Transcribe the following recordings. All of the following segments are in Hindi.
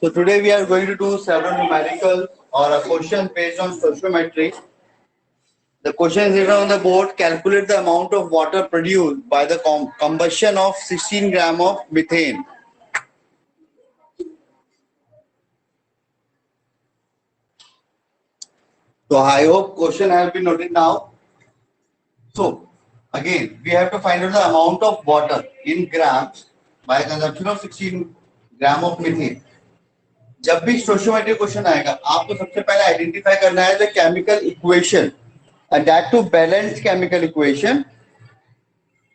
So today we are going to do several numerical or a question based on stoichiometry. The question is written on the board. Calculate the amount of water produced by the combustion of 16 gram of methane. So I hope question has been noted now. So again, we have to find out the amount of water in grams by consumption of 16 gram of methane. जब भी स्टोइचियोमेट्रिक क्वेश्चन आएगा आपको सबसे पहले आइडेंटिफाई करना है the chemical equation and that to balance chemical equation.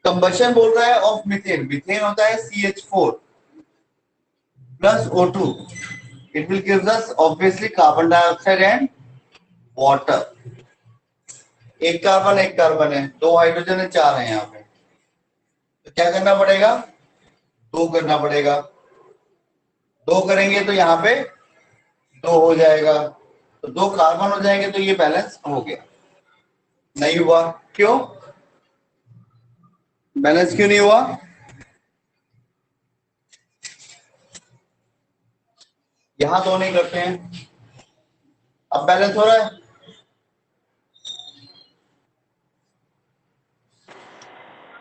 Combustion बोल रहा है ऑफ मीथेन. मीथेन होता है CH4 plus O2. It will give us obviously carbon dioxide and water. एक कार्बन है, दो हाइड्रोजन है, चार है यहाँ पे. तो क्या करना पड़ेगा? दो करना पड़ेगा. दो करेंगे तो यहाँ पे दो हो जाएगा. तो दो कार्बन हो जाएंगे तो ये बैलेंस हो गया. नहीं हुआ क्यों? बैलेंस क्यों नहीं हुआ? यहां दो नहीं करते हैं. अब बैलेंस हो रहा है.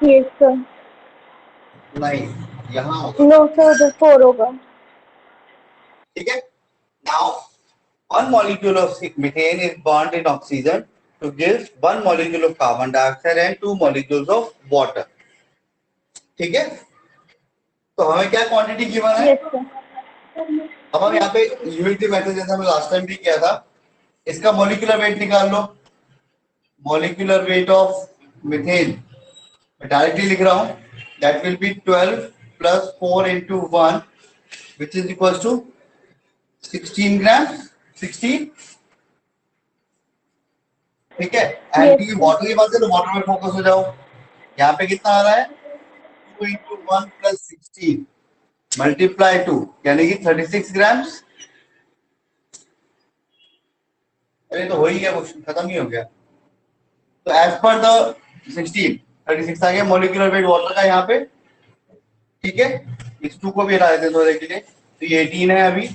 Yes sir. नहीं, यहां होगा. नो सर, तो 4 होगा. ठीक है. Now one molecule of methane is bond in oxygen to give one molecule of carbon dioxide and two molecules of water. ठीक है. तो हमें क्या क्वांटिटी गिवन है? Yes sir. अब हम यहाँ पे यूनिटी मेथड जैसा हमने लास्ट टाइम भी किया था, इसका मोलिकुलर वेट निकाल लो. मोलिकुलर वेट ऑफ मीथेन मैं डायरेक्टली लिख रहा हूं. That will be 12 plus 4 into 1 which is equal to 16 gram. 16. ठीक है. एंड ये वाटर की बात है तो वाटर में फोकस हो जाओ. यहाँ पे कितना आ रहा है? 2 इंटू 1 प्लस 16 मल्टीप्लाई 2 यानी कि 36 ग्राम्स. अरे तो हो ही गया, क्वेश्चन खत्म ही हो गया. तो एज पर द 16 36 आ गया मोलिकुलर वेट वाटर का यहाँ पे. ठीक है. इस 2 को भी हटा देते हैं थोड़े के लिए. तो ये 18 है. अभी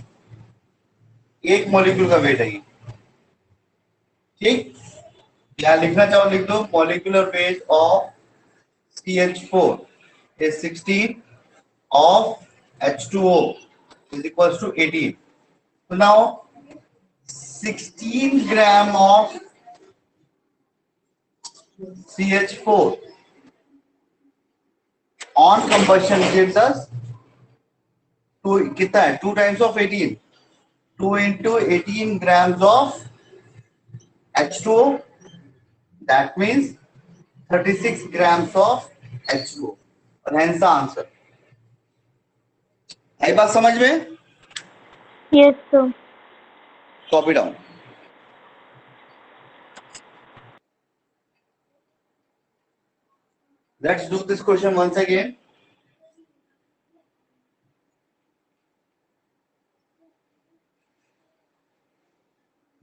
एक मोलिक्यूल का वेट है ये. ठीक. यहाँ लिखना चाहो लिख दो. Molecular weight of CH4 is 16 of H2O is equals to 18. So now 16 gram of CH4 on combustion gives us कितना है? 2 times of 18. 2 into 18 grams of H2O. That means 36 grams of H2O. और hence the answer. आई बात समझ में? Yes sir. Copy down. Let's do this question once again.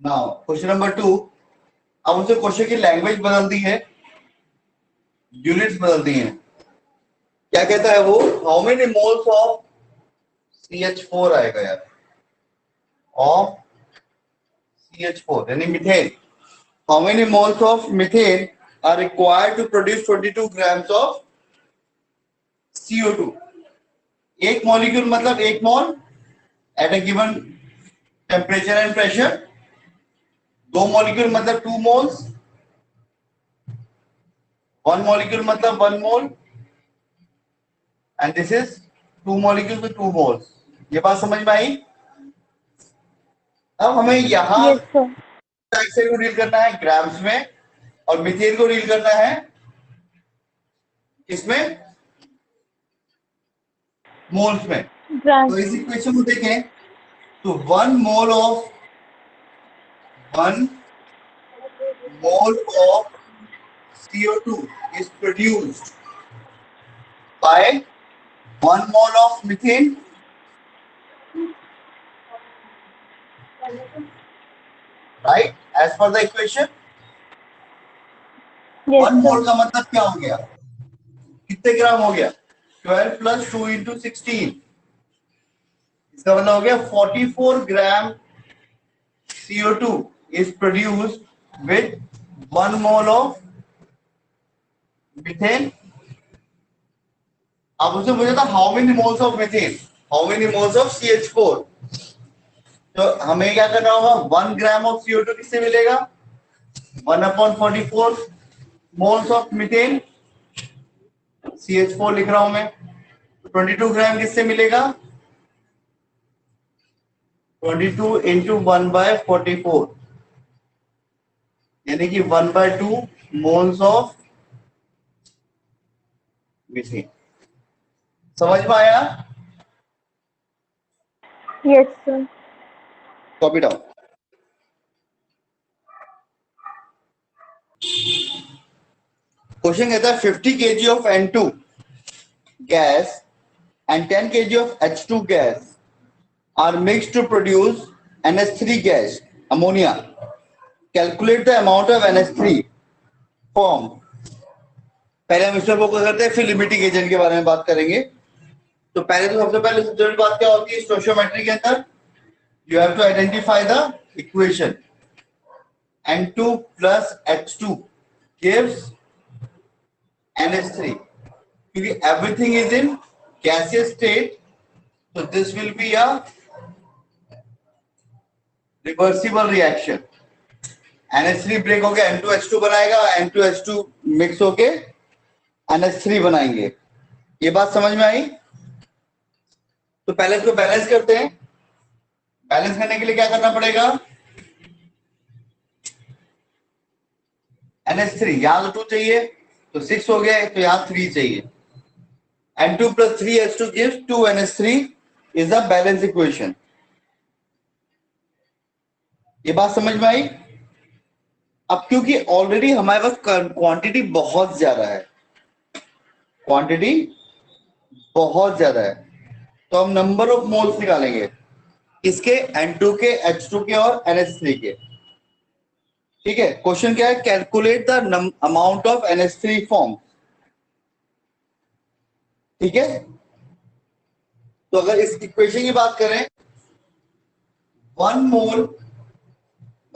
Now, question number 2. अब उनसे क्वेश्चन की लैंग्वेज बदल दी है, यूनिट्स बदल दी हैं. क्या कहता है वो? How many moles of CH4 आएगा यार. ऑफ CH4 यानी methane. How many moles of methane are required to produce 22 grams of CO2. एक मॉलिक्यूल मतलब एक mole at a given temperature and pressure. दो मॉलिक्यूल मतलब 2 मोल्स. वन मॉलिक्यूल मतलब 1 mole. And this is 2 molecule with 2 moles. ये बात समझ में आई? अब हमें यहाँ यस सर. को डील करना है ग्राम्स में और मीथेन को डील करना है इसमें मोल्स में. तो इस इक्वेशन को देखें तो 1 mole of CO2 is produced by 1 mole of methane. Right? As per the equation. Yes 1 mole sir. का मतलब क्या हो गया? कितने ग्राम हो गया? 12 plus 2 into 16 इसका मतलब हो गया 44 ग्राम CO2 is produced with 1 mole of methane. अब उसने पूछा था how many moles of methane, how many moles of CH4. तो हमें क्या करना होगा, 1 ग्राम ऑफ CO2 किससे मिलेगा, 1/44 मोल्स ऑफ मीथेन, CH4 लिख रहा हूं मैं. 22 ग्राम किससे मिलेगा, 22 इंटू 1/44, यानी कि 1/2 मोल्स ऑफ मीथेन. समझ में आया? Yes, sir. Copy down. Question कहता है 50 kg of N2 gas and 10 kg of H2 gas are mixed to produce NH3 gas, ammonia. Calculate the amount of NH3 formed. पहले हम इसमें फोकस करते हैं, फिर लिमिटिंग एजेंट के बारे में बात करेंगे. तो पहले तो सबसे पहले सबसे बड़ी बात क्या होती है स्टोइचियोमेट्री के अंदर, you have to identify the equation. N2 plus H2 gives NH3. क्योंकि everything is in gaseous state, so this will be a reversible reaction. NH3 break होके N2H2 बनाएगा, N2H2 मिक्स होके NH3 बनाएंगे. ये बात समझ में आई? तो पहले इसको बैलेंस करते हैं. बैलेंस करने के लिए क्या करना पड़ेगा, NH3 यहां तो 2 चाहिए तो 6 हो गया, तो यहां 3 चाहिए. N2 plus 3H2 gives 2 NH3 is a balance equation. ये बात समझ में आई? अब क्योंकि ऑलरेडी हमारे पास क्वांटिटी बहुत ज्यादा है, क्वांटिटी बहुत ज्यादा है, तो हम नंबर ऑफ मोल्स निकालेंगे किसके, N2 के, H2 के और NH3 के. ठीक है. क्वेश्चन क्या है, calculate the amount of NH3 form. ठीक है. तो अगर इस इक्वेशन की बात करें, 1 मोल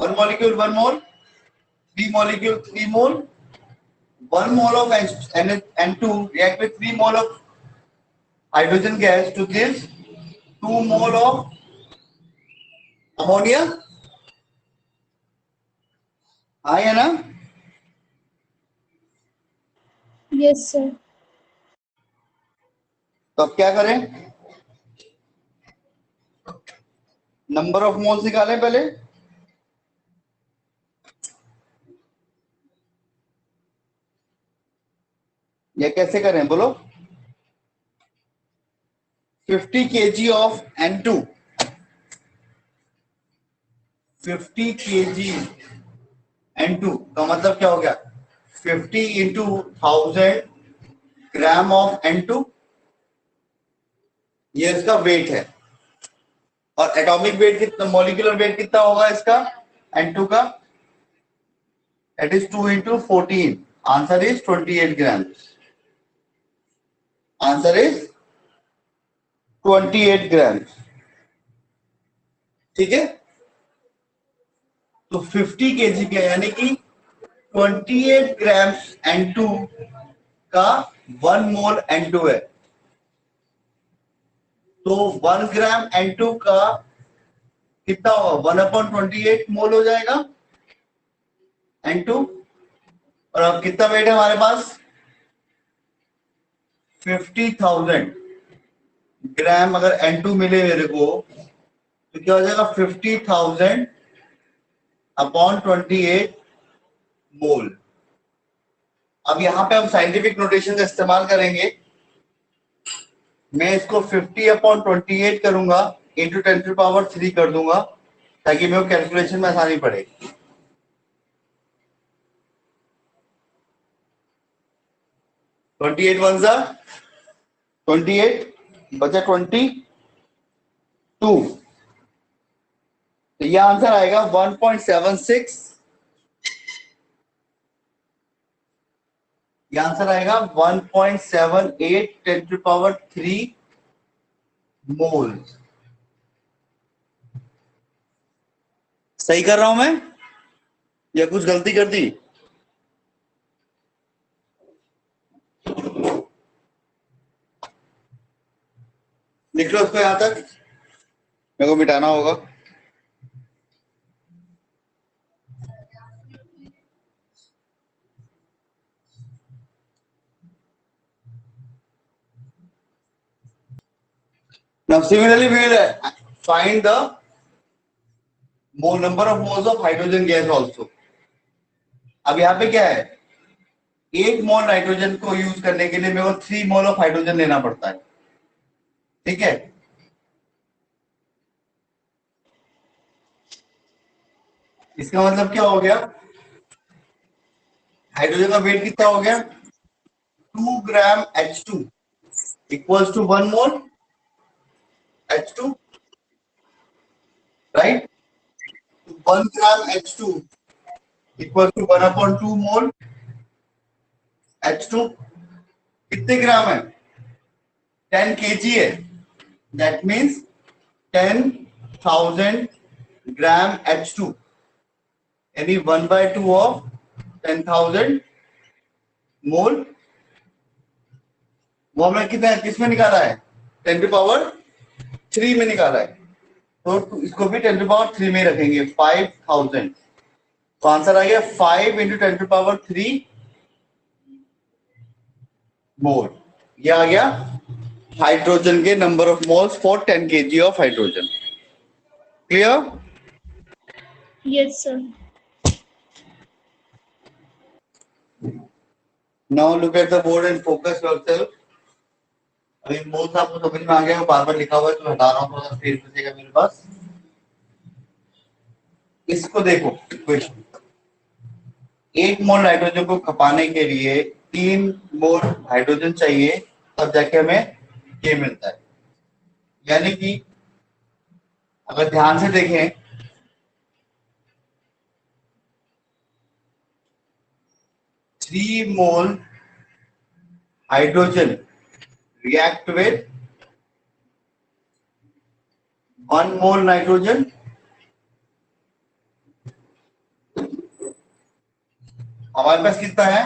1 molecule 1 mole, 3 molecule 3 mole, 1 mole of N2 react with 3 mole of hydrogen gas to give 2 mole of ammonia. हाँ या ना? Yes, sir. तो अब क्या करें, नंबर ऑफ मोल्स निकालें पहले. या कैसे करें बोलो. 50 kg of N2, 50 kg N2 का मतलब क्या हो गया, 50 इंटू 1000 ग्राम ऑफ N2, ये इसका वेट है. और एटॉमिक वेट कितना, मॉलिक्यूलर वेट कितना होगा इसका N2 का, that is 2 into 14. Answer is 28 grams. Answer is 28 grams. ठीक है. तो 50 kg का यानी कि 28 ग्राम्स N2 का 1 मोल N2 है. तो 1 ग्राम N2 का कितना होगा, 1/28 मोल हो जाएगा N2. और अब कितना वेट है हमारे पास, 50,000 ग्राम. अगर N2 मिले मेरे को तो क्या हो जाएगा, 50,000 अपॉन 28 मोल. अब यहां पे हम साइंटिफिक नोटेशन का इस्तेमाल करेंगे. मैं इसको 50/28 करूंगा, इंटू 10⁻³ कर दूंगा, ताकि मेरे को कैलकुलेशन में आसानी पड़े. ट्वेंटी एट 28 बचा 22, तो यह आंसर आएगा 1.76. यह आंसर आएगा 1.78 10⁻³ मोल. सही कर रहा हूं मैं या कुछ गलती कर दी? लिख लो उसको यहां तक, मेरे को मिटाना होगा। Now similarly we will find the number of moles of hydrogen gas also. अब यहाँ पे क्या है, 1 मोल नाइट्रोजन को यूज करने के लिए मेरे को 3 मोल ऑफ हाइड्रोजन लेना पड़ता है, ठीक है। इसका मतलब क्या हो गया, हाइड्रोजन का वेट कितना हो गया, 2 gram H2 equals to 1 mole H2, right. 1 gram H2 equal to 1/2 mole H2। कितने ग्राम है, 10 kg है, दैट मीन्स 10,000 ग्राम H2, यानी 1/2 ऑफ 10,000 मोल। वो हमने कितना किसमें निकाला है, 10⁻³ में निकाला है, तो इसको भी 10⁻³ में रखेंगे, 5,000। तो आंसर आ गया 5 × 10⁻³ मोल। ये आ गया हाइड्रोजन के number of moles for 10 kg of hydrogen. Clear? Yes, sir. Now look at the board and focus yourself. अभी मोल्स आपको समझ में आ गया, बार बार लिखा हुआ है तो हटा रहा हूँ, थोड़ा स्पेस बचेगा मेरे पास। इसको देखो इक्वेशन, 1 मोल नाइट्रोजन को खपाने के लिए 3 मोल हाइड्रोजन चाहिए, तब जाके हमें ये मिलता है। यानी कि अगर ध्यान से देखें, 3 मोल hydrogen react with 1 mole nitrogen, हमारे पास कितना है,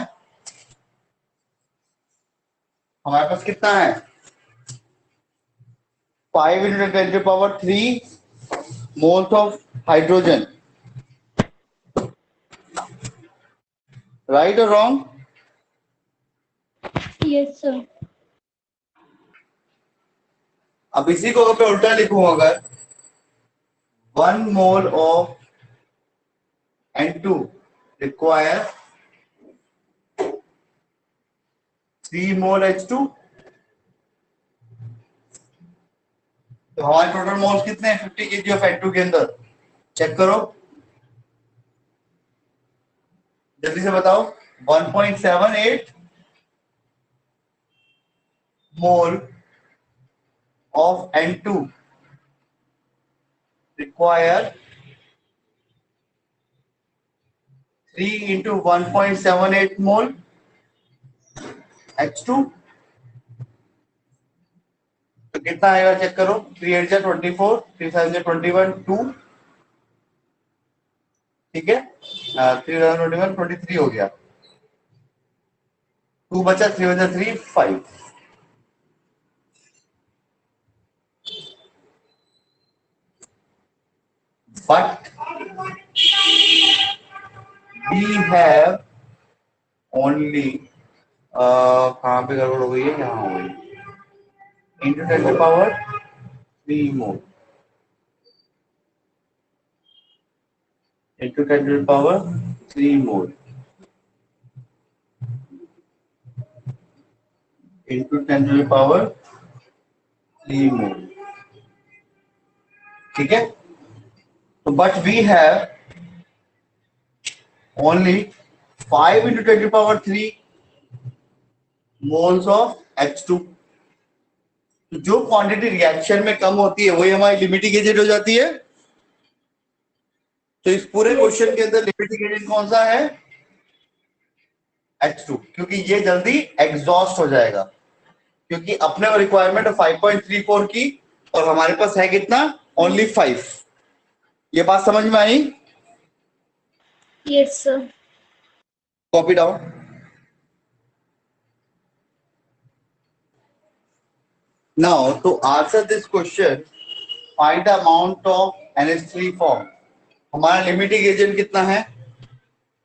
हमारे पास कितना है, 5 × 10⁻³ मोल्स ऑफ हाइड्रोजन, राइट और रॉन्ग? Yes, sir. अब इसी को अगर मैं उल्टा लिखूं, अगर 1 mole of N2 require 3 mole H2, तो हमारे टोटल मोल्स कितने हैं, 50 kg ऑफ N2 के अंदर। चेक करो, जल्दी से बताओ। 1.78 मोल of N2 require 3 × 1.78 mole H2, तो कितना आएगा चेक करो, 3 × 24, 3 × 21, 2, ठीक है, 3 × 21 23 हो गया, 2 बचा, 3 × 3 5। But we have only कहाँ पे गड़बड़ हो गई है, यहाँ हो गई, into 10⁻³ मोल, into 10⁻³ मोल, into 10⁻³ मोल, ठीक है। तो but we have only 5 × 10⁻³ moles of H2। जो क्वांटिटी रिएक्शन में कम होती है वही हमारी लिमिटिंग एजेंट हो जाती है। तो इस पूरे क्वेश्चन के अंदर लिमिटिंग एजेंट कौन सा है, H2, क्योंकि ये जल्दी एग्जॉस्ट हो जाएगा, क्योंकि अपने को रिक्वायरमेंट है 5.34 की और हमारे पास है कितना, ओनली 5। ये बात समझ में आई? Yes, sir. Copy down. Now, to answer this question, find the amount of NH3 form. हमारा लिमिटिंग एजेंट कितना है?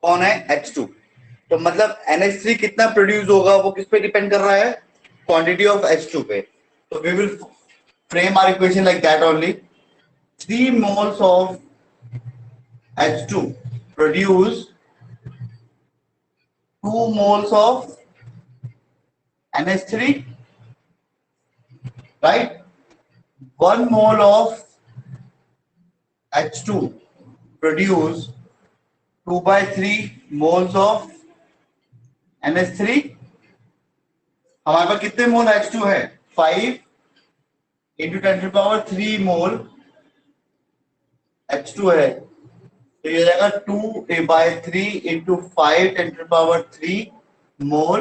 कौन है? H2. तो मतलब NH3 कितना प्रोड्यूस होगा वो किस पे डिपेंड कर रहा है? क्वांटिटी ऑफ H2 पे. तो we will frame our equation like that only. 3 moles of H2 produce 2 moles of NH3, right? 1 mole of H2 produce 2/3 moles of NH3. हमारे पास कितने मोल H2 है? 5 into 10⁻³ मोल H2 है. तो ये जाएगा 2/3 into 5 10⁻³ मोल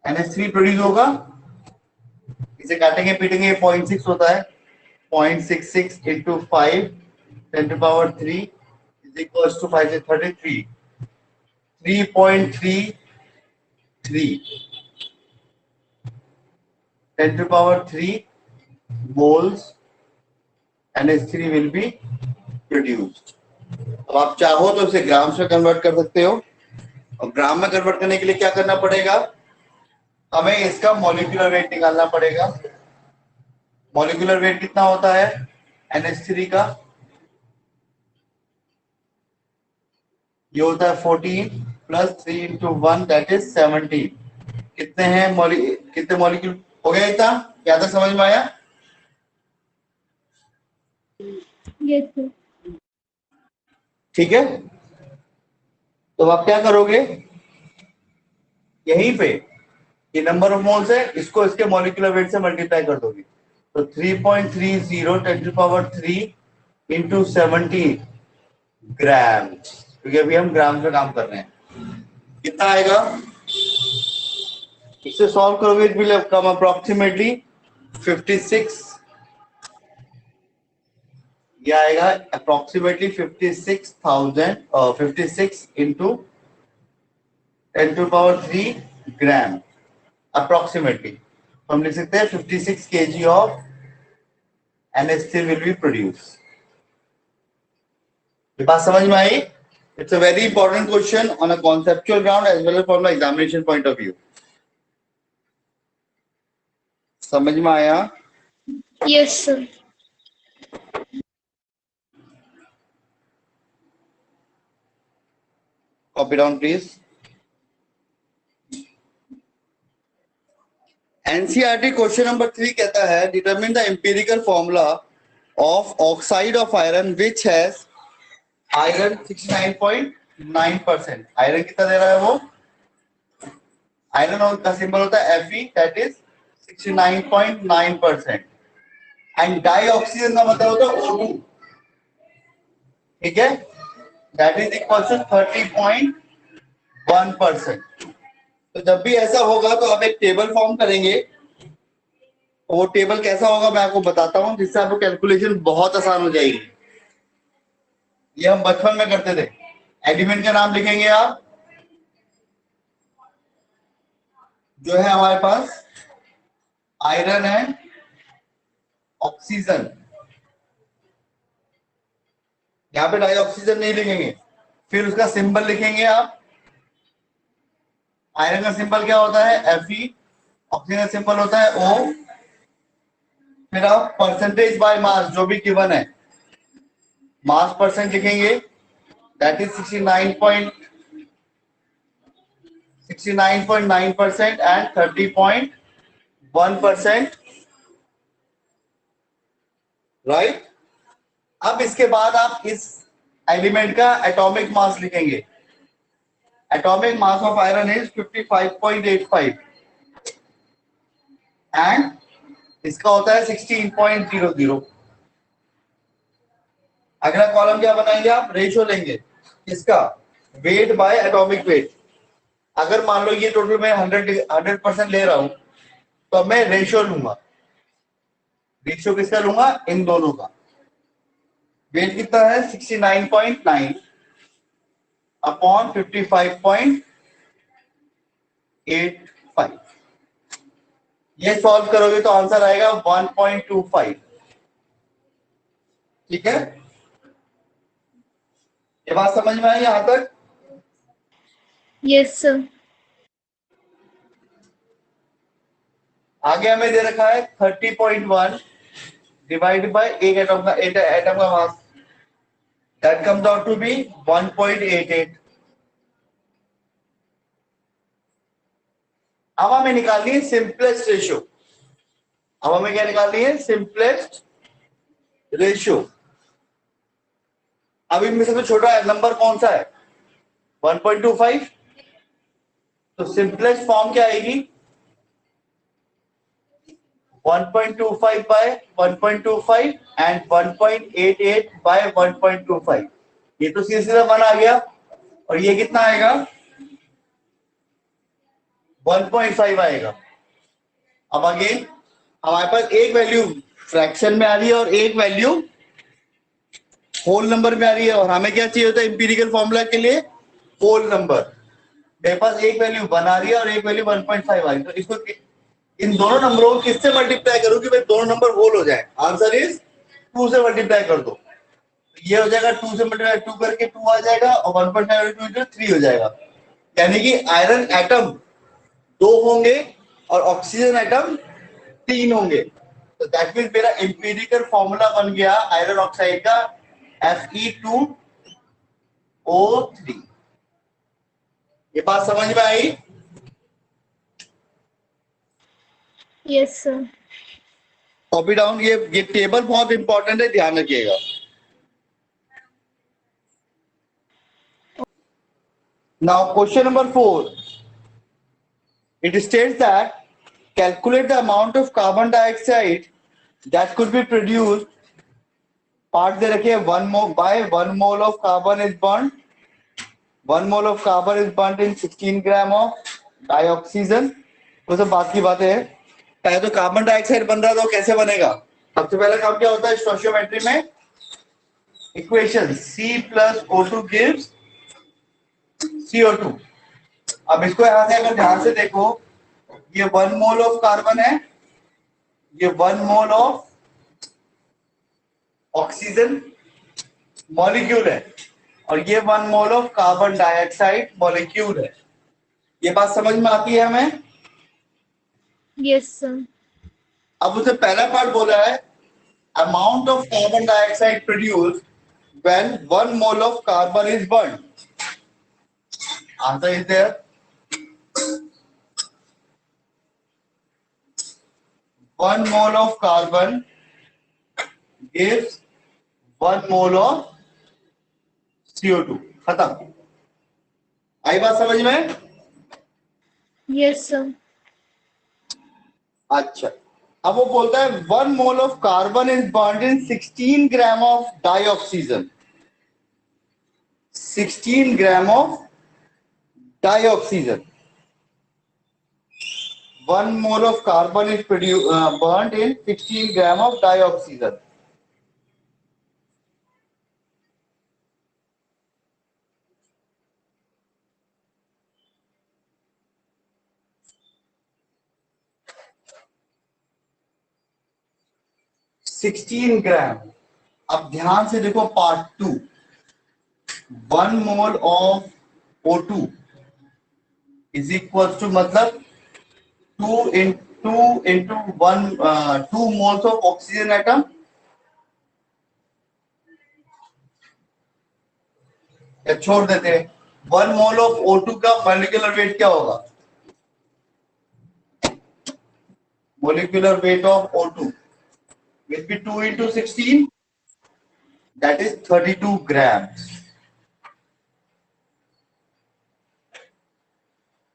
NH3 प्रोड्यूस होगा. इसे काटेंगे पीटेंगे 0.6 होता है. 0.66 into 5 10⁻³ is equals to 5 से 33. 3.33 10⁻³ moles NH3 will be produced. अब आप चाहो तो इसे ग्राम्स में कन्वर्ट कर सकते हो. और ग्राम में कन्वर्ट करने के लिए क्या करना पड़ेगा? हमें इसका मॉलिक्यूलर वेट निकालना पड़ेगा. मॉलिक्यूलर वेट कितना होता है NH3 का? ये होता है 14 प्लस 3 into 1 दैट इज 17. कितने हैं कितने मॉलिक्यूल हो गया? इतना क्या तक समझ में आया? Yes, sir. ठीक है. तो आप क्या करोगे? यहीं पे ये नंबर ऑफ मोल्स है, इसको इसके मॉलिक्यूलर वेट से मल्टीप्लाई कर दोगे. तो 3.30 10⁻³ into 17 ग्राम, क्योंकि अभी हम ग्राम से काम कर रहे हैं. कितना आएगा? इसे सॉल्व करोगे इट विल कम अप्रोक्सीमेटली 56. ये आएगा अप्रोक्सीमेटली 56 into 10⁻³ ग्राम अप्रोक्सीमेटली. हम लिख सकते हैं 56 kg of NH3 will be produce. ये बात समझ में आई? It's a very important question on a conceptual ground as well as from examination point of view. समझ में आया? Yes, sir. Copy down please. NCERT question number 3 कहता है determine the empirical formula of oxide of iron which has iron 69.9%. Iron कितना दे रहा है वो? आयरन का सिंबल होता है Fe that is 69.9%. And dioxygen का मतलब होता है O2. ठीक है, दैट इज इक्वल टू 30.1%. तो जब भी ऐसा होगा तो आप एक टेबल फॉर्म करेंगे. वो टेबल कैसा होगा मैं आपको बताता हूं, जिससे आपको कैलकुलेशन बहुत आसान हो जाएगी. ये हम बचपन में करते थे. एलिमेंट का नाम लिखेंगे आप, जो है हमारे पास आयरन है, ऑक्सीजन. यहाँ पे डाई ऑक्सीजन नहीं लिखेंगे. फिर उसका सिंबल लिखेंगे आप. आयरन का सिंबल क्या होता है? Fe. ऑक्सीजन का सिंबल होता है O. फिर आप परसेंटेज बाय मास जो भी गिवन है, मास परसेंट लिखेंगे दैट इज 69.9% एंड 30.1%. राइट. अब इसके बाद आप इस एलिमेंट का एटॉमिक मास लिखेंगे. Atomic mass of iron is 55.85 and इसका होता है 16.00. अगला कॉलम क्या बनाएंगे आप? रेशियो लेंगे. इसका वेट बाय एटॉमिक वेट. अगर मान लो ये टोटल मैं 100% ले रहा हूं तो मैं रेशियो लूंगा. रेशियो किसका लूंगा? इन दोनों का. वेट कितना है? 69.9 अपॉन 55.85। ये सॉल्व करोगे तो आंसर आएगा 1.25। ठीक है, ये बात समझ में आई यहां तक? Yes, sir. आगे हमें दे रखा है 30.1 डिवाइड बाय एक एटम का mass, that comes out to be 1.88। अब हमें निकालनी है सिंपलेस्ट रेशियो। अब हमें क्या निकालनी है? Simplest ratio. अब इनमें से तो छोटा नंबर कौन सा है? 1.25। तो सिंपलेस्ट फॉर्म क्या आएगी? 1.25 by 1.25 एंड 1.88 by 1.25। ये तो सीधा सीधा 1 आ गया, और ये कितना आएगा? 1.5 आएगा। अब अगेन हमारे पास एक वैल्यू फ्रैक्शन में आ रही है और एक वैल्यू होल नंबर में आ रही है, और हमें क्या चाहिए होता है इंपीरिकल फॉर्मूला के लिए? Whole number. मेरे पास एक वैल्यू 1 आ रही है और एक वैल्यू 1.5 आ रही है, तो इसको इन दोनों नंबरों को किससे मल्टीप्लाई करूं कि भाई दोनों नंबर होल हो जाए? आंसर इज 2 से मल्टीप्लाई कर दो। ये हो जाएगा 2 से मल्टीप्लाई 2 करके 2 आ जाएगा, और 1.5 3 हो जाएगा। यानी कि आयरन एटम 2 होंगे और ऑक्सीजन एटम 3 होंगे। तो दैट मीन्स मेरा एम्पिरिकल फॉर्मूला बन गया आयरन ऑक्साइड का Fe2O3। ये बात समझ में आई? Yes, sir. कॉपी डाउन, ये टेबल बहुत इंपॉर्टेंट है, ध्यान रखिएगा। Now question number 4. It states that calculate the amount of carbon dioxide that could be produced. Part दे रखिए 1 mole by 1 mole of carbon is burned. 1 mole of carbon is burnt in 16 gram of dioxygen. वो सब बात की बातें है। पहले तो कार्बन डाइऑक्साइड बन रहा है, तो कैसे बनेगा? सबसे पहला काम क्या होता है स्टोइकियोमेट्री में? Equation C plus O2 gives CO2। अब इसको यहां से अगर ध्यान से देखो, ये 1 मोल ऑफ कार्बन है, ये 1 मोल ऑफ ऑक्सीजन मॉलिक्यूल है, और ये 1 mole of carbon dioxide molecule है। ये बात समझ में आती है हमें? Yes, sir. अब उसे पहला पार्ट बोला है amount of carbon dioxide produce when 1 mole of carbon is burn. Answer is there. 1 mole of carbon gives 1 mole of CO2। खत्म। आई बात समझ में? Yes, sir. अच्छा, अब वो बोलता है 1 mole of carbon is burned in 16 gram of dioxygen. 16 gram of dioxygen. 1 mole of carbon is burned in 16 gram of dioxygen. Sixteen gram. अब ध्यान से देखो part 2। 1 mole of O2 is equal to मतलब 2 मोल्स ऑफ ऑक्सीजन एटम, या छोड़ देते हैं 1 मोल ऑफ O2 का मॉलिक्यूलर वेट क्या होगा? Molecular weight of O2 will be 2 into 16, that is 32 grams।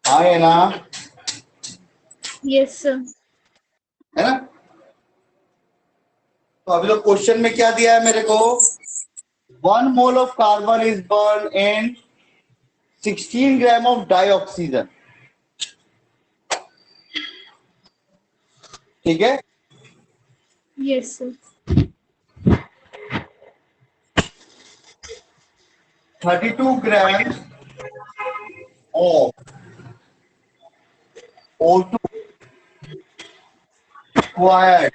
हाँ है ना? Yes, sir. है ना? तो अभी तो क्वेश्चन में क्या दिया है मेरे को? 1 mole of carbon is burn in 16 gram of dioxygen. ठीक है? Yes, sir. 32 gram of O2 required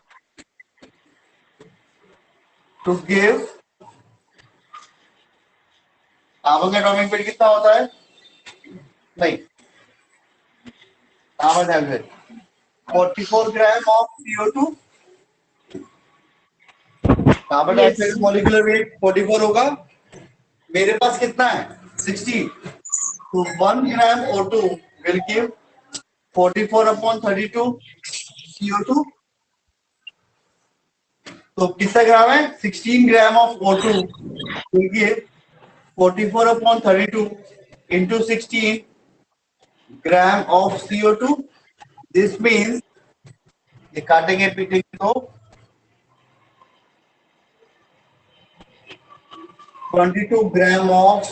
to give carbon का एटॉमिक वेट कितना होता है? नहीं, carbon dioxide 44 gram of CO2, carbon dioxide का मॉलिक्यूलर वेट 44 होगा, मेरे पास कितना है 60, तो 1 ग्राम O2 will give 44/32 CO2, तो कितना ग्राम है? 16 gram of O2 will give 44/32 into 16 gram of CO2. This means ये काटेंगे पीटेंगे तो 22 gram of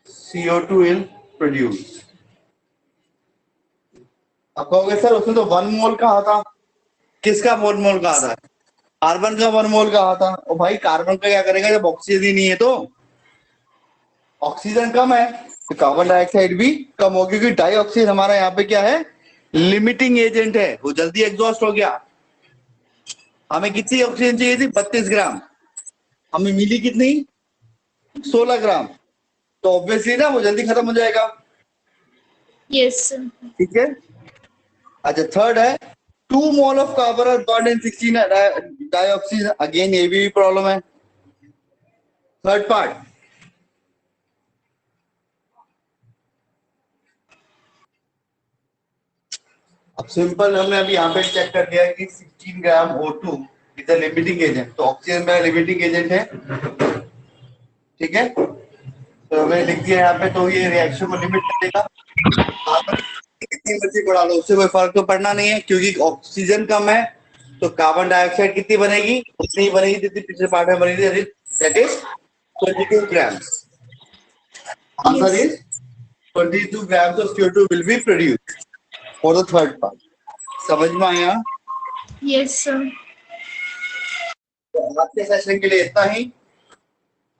CO2 will produce. अब कहोगे सर उसने तो 1 मोल कहा था, किसका 1 मोल कहा था? कार्बन का 1 मोल कहा था। और भाई कार्बन का क्या करेगा जब ऑक्सीजन ही नहीं है, तो ऑक्सीजन कम है तो कार्बन डाइऑक्साइड भी कम होगी, क्योंकि डाइऑक्साइड हमारा यहाँ पे क्या है? लिमिटिंग एजेंट है, वो जल्दी एग्जॉस्ट हो गया। हमें कितनी ऑक्सीजन चाहिए थी? 32 ग्राम, हमें मिली कितनी? 16 ग्राम, तो ऑब्वियसली ना वो जल्दी खत्म हो जाएगा। Yes, sir. ठीक है। अच्छा, थर्ड है 2 mole of carbon are burned in 16 dioxygen. Again ये भी प्रॉब्लम है। थर्ड पार्ट, अब सिंपल हमने अभी यहाँ पे चेक कर दिया कि 16 ग्राम O2 is the limiting agent, तो ऑक्सीजन मेरा लिमिटिंग एजेंट है। ठीक है, तो मैंने लिख दिया यहाँ पे, तो ये रिएक्शन को लिमिट करेगा। कार्बन कितनी मर्जी बढ़ा लो उससे कोई फर्क तो पड़ना नहीं है, क्योंकि ऑक्सीजन कम है, तो कार्बन डाइऑक्साइड कितनी बनेगी? उतनी ही बनेगी जितनी पिछले पार्ट में बनी थी, that is 22 grams. Answer Yes. is 22 grams of CO2 will be produced for the third part. समझ में आया? Yes, sir. तो आज के सेशन के लिए इतना ही।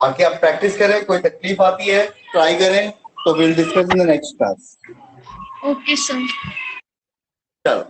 बाकी आप प्रैक्टिस करें, कोई तकलीफ आती है ट्राई करें, तो will discuss in the next class. Okay, sir. चलो।